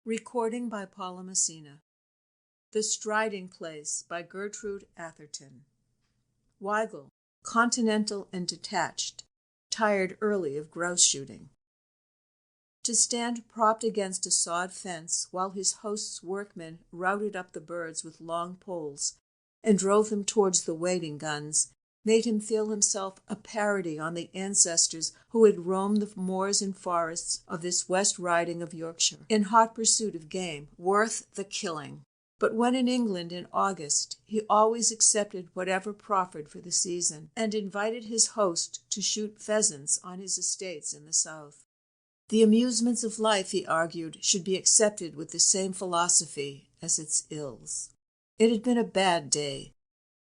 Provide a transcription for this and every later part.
Recording by Paula Messina. The Striding Place by Gertrude Atherton. Weigel, continental and detached, tired early of grouse shooting. To stand propped against a sod fence while his host's workmen routed up the birds with long poles and drove them towards the waiting guns made him feel himself a parody on the ancestors who had roamed the moors and forests of this West Riding of Yorkshire in hot pursuit of game worth the killing. But when in England in August, he always accepted whatever proffered for the season, and invited his host to shoot pheasants on his estates in the south. The amusements of life, he argued, should be accepted with the same philosophy as its ills. It had been a bad day.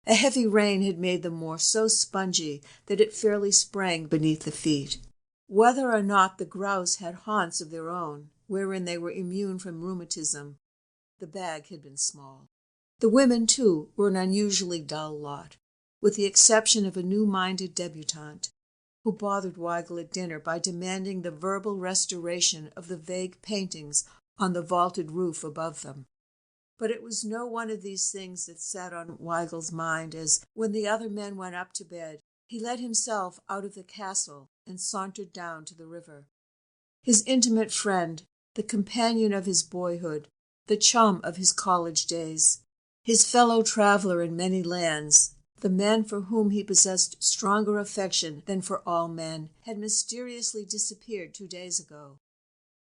A heavy rain had made the moor so spongy that it fairly sprang beneath the feet. Whether or not the grouse had haunts of their own, wherein they were immune from rheumatism, the bag had been small. The women, too, were an unusually dull lot, with the exception of a new-minded debutante, who bothered Weigel at dinner by demanding the verbal restoration of the vague paintings on the vaulted roof above them. But it was no one of these things that sat on Weigel's mind as, when the other men went up to bed, he let himself out of the castle and sauntered down to the river. His intimate friend, the companion of his boyhood, the chum of his college days, his fellow traveler in many lands, the man for whom he possessed stronger affection than for all men, had mysteriously disappeared 2 days ago,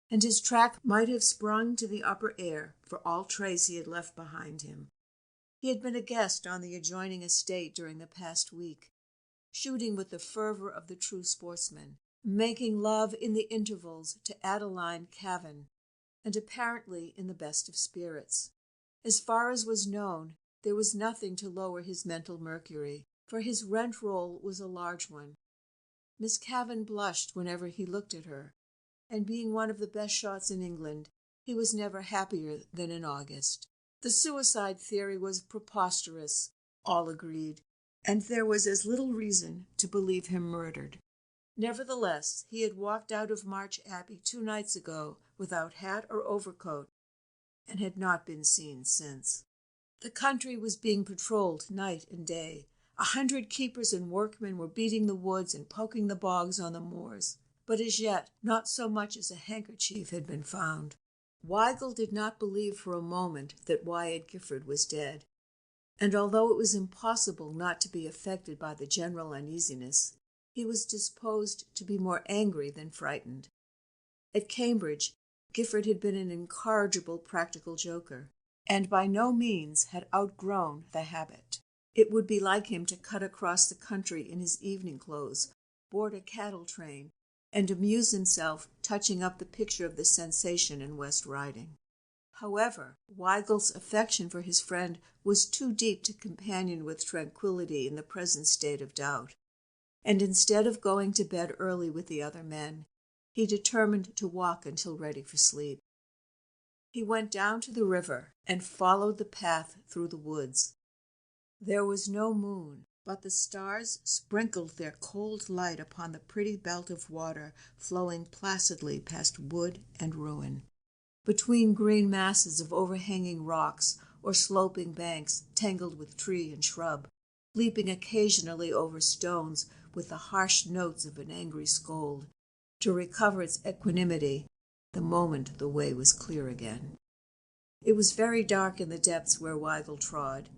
and his track might have sprung to the upper air for all trace he had left behind him. He had been a guest on the adjoining estate during the past week, shooting with the fervor of the true sportsman, making love in the intervals to Adeline Cavan, and apparently in the best of spirits. As far as was known, there was nothing to lower his mental mercury, for his rent roll was a large one. Miss Cavan blushed whenever he looked at her, and being one of the best shots in England, he was never happier than in August. The suicide theory was preposterous, all agreed, and there was as little reason to believe him murdered. Nevertheless, he had walked out of March Abbey 2 nights ago without hat or overcoat, and had not been seen since. The country was being patrolled night and day. 100 keepers and workmen were beating the woods and poking the bogs on the moors, but as yet not so much as a handkerchief had been found. Weigel did not believe for a moment that Wyatt Gifford was dead, and although it was impossible not to be affected by the general uneasiness, he was disposed to be more angry than frightened. At Cambridge, Gifford had been an incorrigible practical joker, and by no means had outgrown the habit. It would be like him to cut across the country in his evening clothes, board a cattle train, and amuse himself touching up the picture of the sensation in West Riding. However, Weigel's affection for his friend was too deep to companion with tranquillity in the present state of doubt, and instead of going to bed early with the other men, he determined to walk until ready for sleep. He went down to the river and followed the path through the woods. There was no moon, but the stars sprinkled their cold light upon the pretty belt of water flowing placidly past wood and ruin, between green masses of overhanging rocks or sloping banks tangled with tree and shrub, leaping occasionally over stones with the harsh notes of an angry scold, to recover its equanimity the moment the way was clear again. It was very dark in the depths where Weigel trod.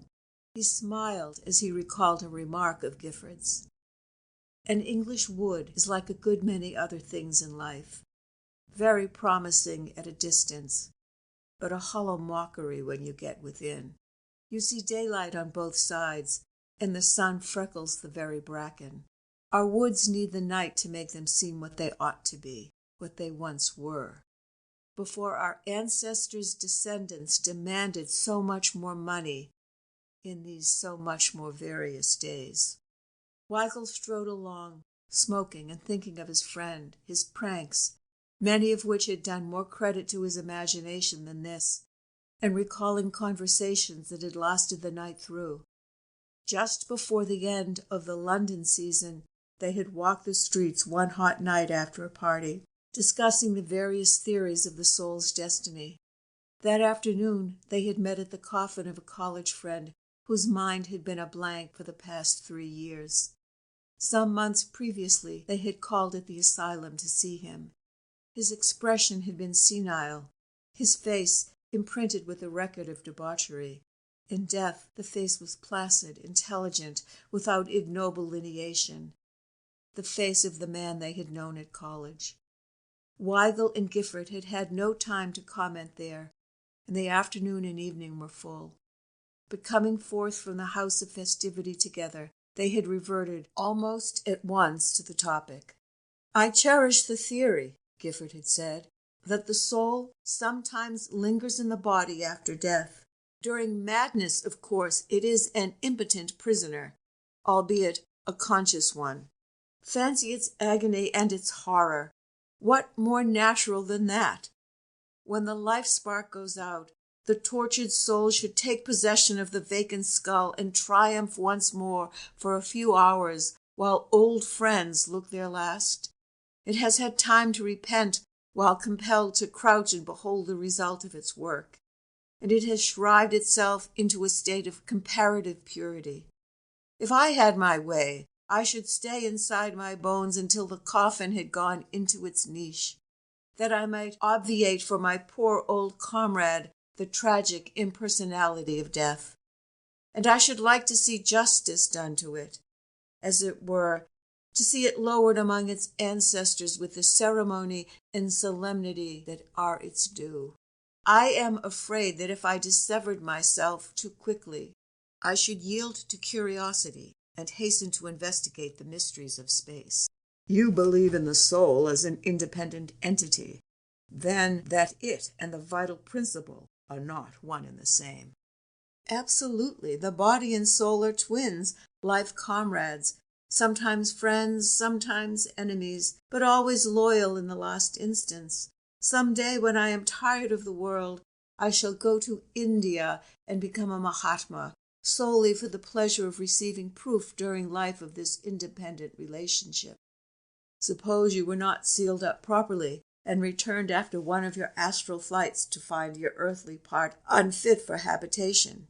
He smiled as he recalled a remark of Gifford's. An English wood is like a good many other things in life, very promising at a distance, but a hollow mockery when you get within. You see daylight on both sides, and the sun freckles the very bracken. Our woods need the night to make them seem what they ought to be, what they once were. Before our ancestors' descendants demanded so much more money in these so much more various days. Weigel strode along, smoking and thinking of his friend, his pranks, many of which had done more credit to his imagination than this, and recalling conversations that had lasted the night through. Just before the end of the London season, they had walked the streets one hot night after a party, discussing the various theories of the soul's destiny, That afternoon they had met at the coffin of a college friend whose mind had been a blank for the past 3 years. Some months previously they had called at the asylum to see him. His expression had been senile, his face imprinted with the record of debauchery. In death the face was placid, intelligent, without ignoble lineation, the face of the man they had known at college. Weigel and Gifford had had no time to comment there, and the afternoon and evening were full. But coming forth from the house of festivity together, they had reverted almost at once to the topic. "I cherish the theory," Gifford had said, "that the soul sometimes lingers in the body after death. During madness, of course, it is an impotent prisoner, albeit a conscious one. Fancy its agony and its horror. What more natural than that? When the life-spark goes out, the tortured soul should take possession of the vacant skull and triumph once more for a few hours while old friends look their last. It has had time to repent while compelled to crouch and behold the result of its work, and it has shrived itself into a state of comparative purity. If I had my way, I should stay inside my bones until the coffin had gone into its niche, that I might obviate for my poor old comrade the tragic impersonality of death. And I should like to see justice done to it, as it were, to see it lowered among its ancestors with the ceremony and solemnity that are its due. I am afraid that if I dissevered myself too quickly, I should yield to curiosity and hasten to investigate the mysteries of space." "You believe in the soul as an independent entity, then that it and the vital principle are not one and the same." "Absolutely. The body and soul are twins, life comrades, sometimes friends, sometimes enemies, but always loyal in the last instance. Some day, when I am tired of the world, I shall go to India and become a Mahatma, solely for the pleasure of receiving proof during life of this independent relationship." "Suppose you were not sealed up properly, and returned after one of your astral flights to find your earthly part unfit for habitation.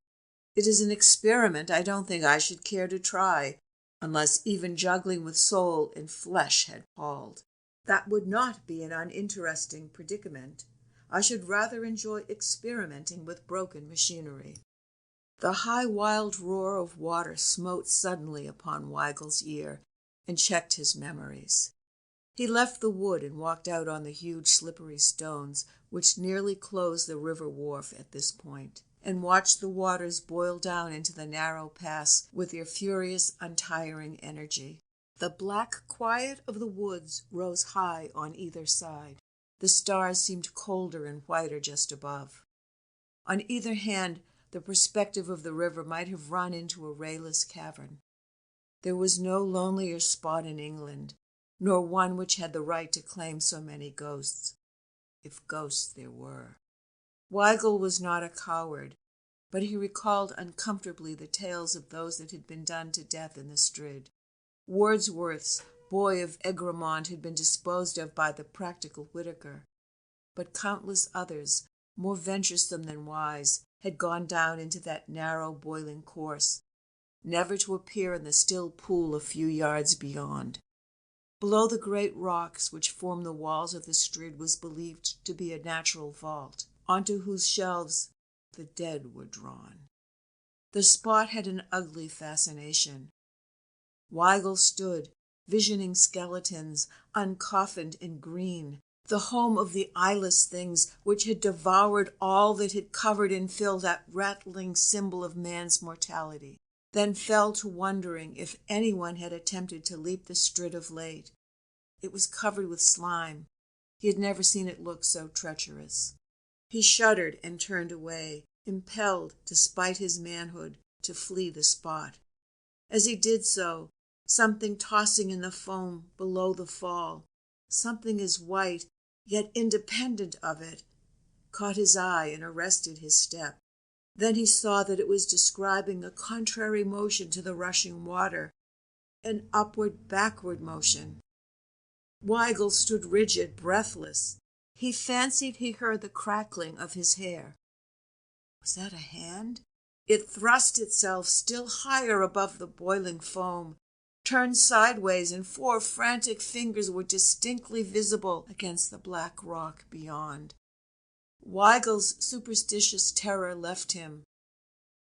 It is an experiment I don't think I should care to try, unless even juggling with soul and flesh had palled. That would not be an uninteresting predicament. I should rather enjoy experimenting with broken machinery." The high wild roar of water smote suddenly upon Weigel's ear and checked his memories. He left the wood and walked out on the huge slippery stones which nearly closed the river wharf at this point, and watched the waters boil down into the narrow pass with their furious, untiring energy. The black quiet of the woods rose high on either side. The stars seemed colder and whiter just above. On either hand, the perspective of the river might have run into a rayless cavern. There was no lonelier spot in England, nor one which had the right to claim so many ghosts, if ghosts there were. Weigel was not a coward, but he recalled uncomfortably the tales of those that had been done to death in the Strid. Wordsworth's Boy of Egremont had been disposed of by the practical Whitaker, but countless others, more venturesome than wise, had gone down into that narrow boiling course, never to appear in the still pool a few yards beyond. Below the great rocks which formed the walls of the Strid was believed to be a natural vault, onto whose shelves the dead were drawn. The spot had an ugly fascination. Weigel stood, visioning skeletons, uncoffined and green, the home of the eyeless things which had devoured all that had covered and filled that rattling symbol of man's mortality, then fell to wondering if anyone had attempted to leap the Strid of late. It was covered with slime. He had never seen it look so treacherous. He shuddered and turned away, impelled, despite his manhood, to flee the spot. As he did so, something tossing in the foam below the fall, something as white, yet independent of it, caught his eye and arrested his step. Then he saw that it was describing a contrary motion to the rushing water, an upward-backward motion. Weigel stood rigid, breathless. He fancied he heard the crackling of his hair. Was that a hand? It thrust itself still higher above the boiling foam, turned sideways, and 4 frantic fingers were distinctly visible against the black rock beyond. Weigel's superstitious terror left him.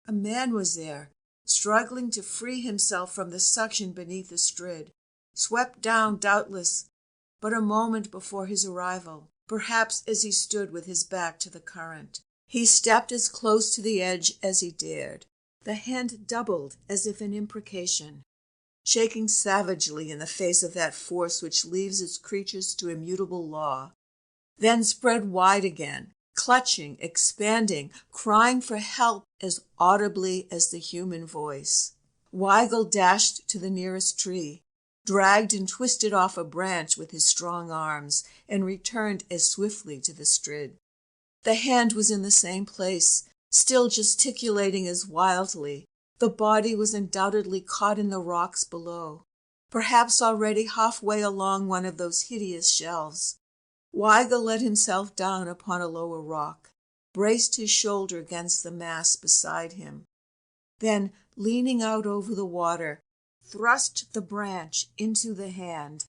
A man was there, struggling to free himself from the suction beneath the strid, swept down, doubtless, but a moment before his arrival, perhaps as he stood with his back to the current. He stepped as close to the edge as he dared. The hand doubled as if in imprecation, shaking savagely in the face of that force which leaves its creatures to immutable law, then spread wide again, clutching, expanding, crying for help as audibly as the human voice. Weigel dashed to the nearest tree, dragged and twisted off a branch with his strong arms, and returned as swiftly to the strid. The hand was in the same place, still gesticulating as wildly. The body was undoubtedly caught in the rocks below, perhaps already halfway along one of those hideous shelves. Weigel let himself down upon a lower rock, braced his shoulder against the mass beside him. Then, leaning out over the water, thrust the branch into the hand.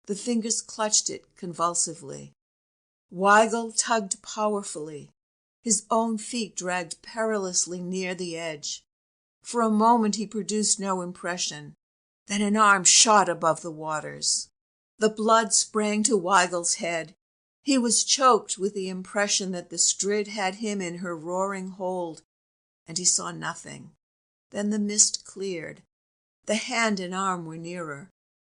The fingers clutched it convulsively. Weigel tugged powerfully. His own feet dragged perilously near the edge. For a moment he produced no impression. Then an arm shot above the waters. The blood sprang to Weigel's head. He was choked with the impression that the strid had him in her roaring hold, and he saw nothing. Then the mist cleared. The hand and arm were nearer,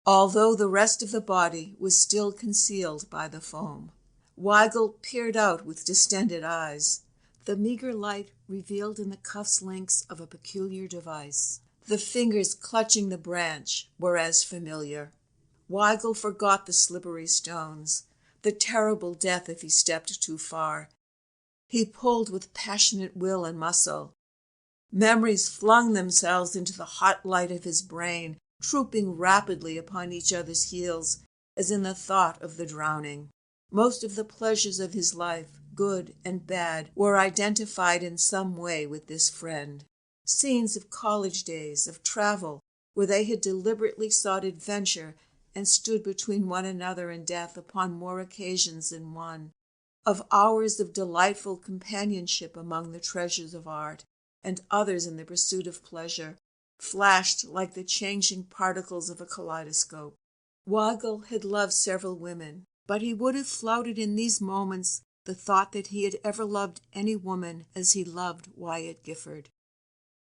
although the rest of the body was still concealed by the foam. Weigel peered out with distended eyes. The meager light revealed in the cuffs links of a peculiar device. The fingers clutching the branch were as familiar. Weigel forgot the slippery stones, the terrible death if he stepped too far. He pulled with passionate will and muscle. Memories flung themselves into the hot light of his brain, trooping rapidly upon each other's heels, as in the thought of the drowning. Most of the pleasures of his life, good and bad, were identified in some way with this friend. Scenes of college days, of travel, where they had deliberately sought adventure and stood between one another and death upon more occasions than one, of hours of delightful companionship among the treasures of art, and others in the pursuit of pleasure, flashed like the changing particles of a kaleidoscope. Weigel had loved several women, but he would have flouted in these moments the thought that he had ever loved any woman as he loved Wyatt Gifford.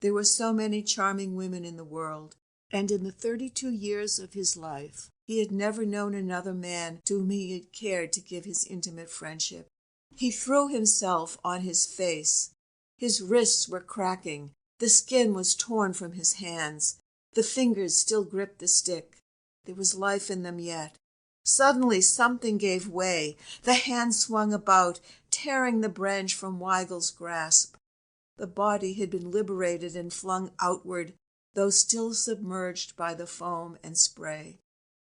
There were so many charming women in the world, and in the 32 years of his life he had never known another man to whom he had cared to give his intimate friendship. He threw himself on his face. His wrists were cracking. The skin was torn from his hands. The fingers still gripped the stick. There was life in them yet. Suddenly something gave way. The hand swung about, tearing the branch from Weigel's grasp. The body had been liberated and flung outward, though still submerged by the foam and spray.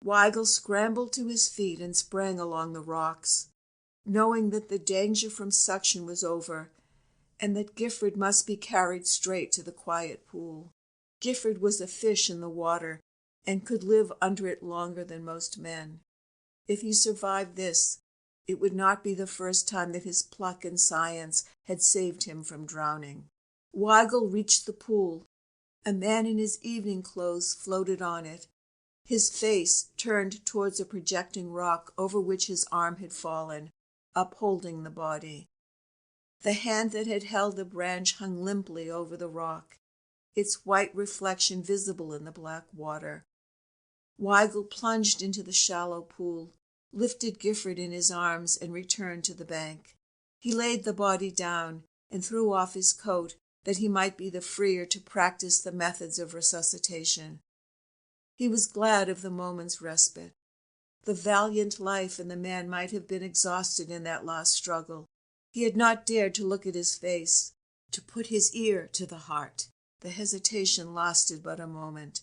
Weigel scrambled to his feet and sprang along the rocks, knowing that the danger from suction was over, and that Gifford must be carried straight to the quiet pool. Gifford was a fish in the water, and could live under it longer than most men. If he survived this, it would not be the first time that his pluck and science had saved him from drowning. Weigel reached the pool. A man in his evening clothes floated on it, his face turned towards a projecting rock over which his arm had fallen, upholding the body. The hand that had held the branch hung limply over the rock, its white reflection visible in the black water. Weigel plunged into the shallow pool, lifted Gifford in his arms, and returned to the bank. He laid the body down and threw off his coat that he might be the freer to practice the methods of resuscitation. He was glad of the moment's respite. The valiant life in the man might have been exhausted in that last struggle. He had not dared to look at his face, to put his ear to the heart. The hesitation lasted but a moment.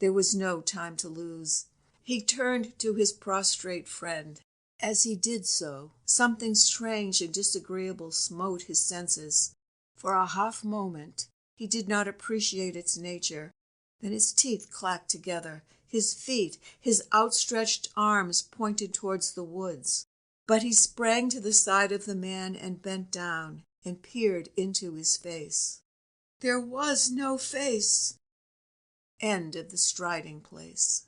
There was no time to lose. He turned to his prostrate friend. As he did so, something strange and disagreeable smote his senses. For a half moment he did not appreciate its nature. Then his teeth clacked together, his feet, his outstretched arms pointed towards the woods. But he sprang to the side of the man and bent down and peered into his face. There was no face. End of the striding place.